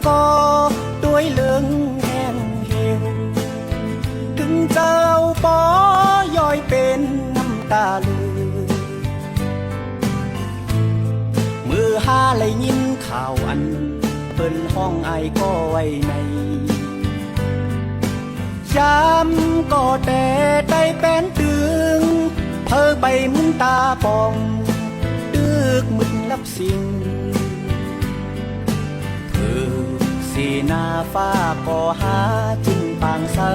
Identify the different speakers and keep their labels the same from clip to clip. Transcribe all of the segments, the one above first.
Speaker 1: ก็ด้วยเลืองแห้งเหี่ยวถึงเจ้าปอย่อยเป็นน้ำตาลือมือหาเลยยินข่าวอันเปิ้นห้องไอก็ไว้ในย้ำก็แต่ได้เป็นตึงเพ้อไปมึนตาปองดึกมึนลับสิ่งเธอสีหน้าฟ้าก็หาจึงปางเสอ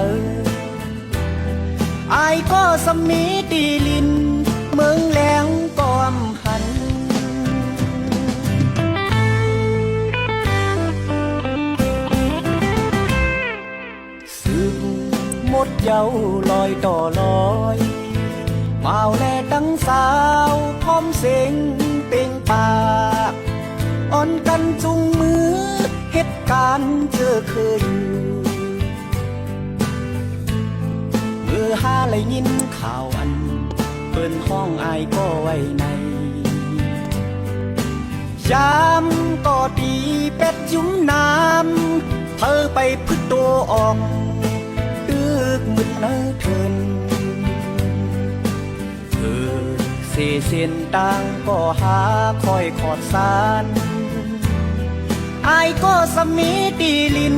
Speaker 1: ไอก็สมีตีลินเมืองแหลงก็อำหันหมดเย้าลอยต่อลอยเมาแลตั้งสาวพร้อมเสียงเป่งปากอ่อนกันจุงมือเหตุการณ์เจอเคยอยู่มือหาเลยยินข่าวอันเปิ้นห้องอายก็ไว้ในยามก็ตีเป็ดยุ่มน้ำเธอไปพึ่งตัวออกดึกมึนเนื้อเทินเธอเสียเส้นต่างก็หาคอยขอดสานอายก็สมีตีลิน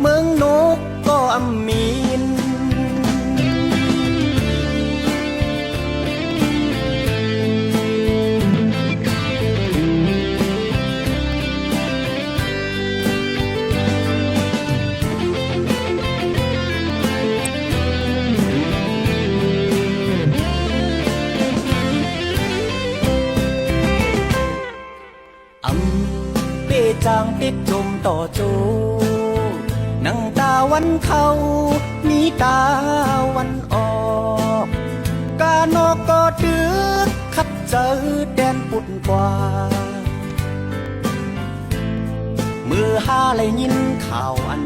Speaker 1: เมืองนกก็อำมีนจางติดจมต่อโจนังตาวันเข้ามีตาวันออกกานอกก็ดึกขัดเจอแดนปุ่นกว่ามือหาเลยยินข่าวอัน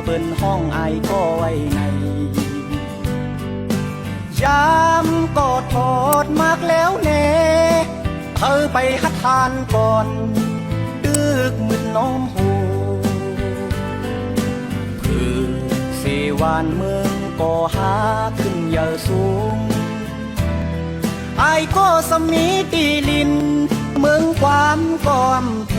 Speaker 1: เปิ้นห้องไอก็ไว้ในยามก็ทอดมากแล้วแน่เธอไปหัดทานก่อนดึกมึนน้อมหูเพื่อเสวานเมืองก็หาขึ้นเยอะสูงไอก็สมีตีลินเมืองความก็อำเพ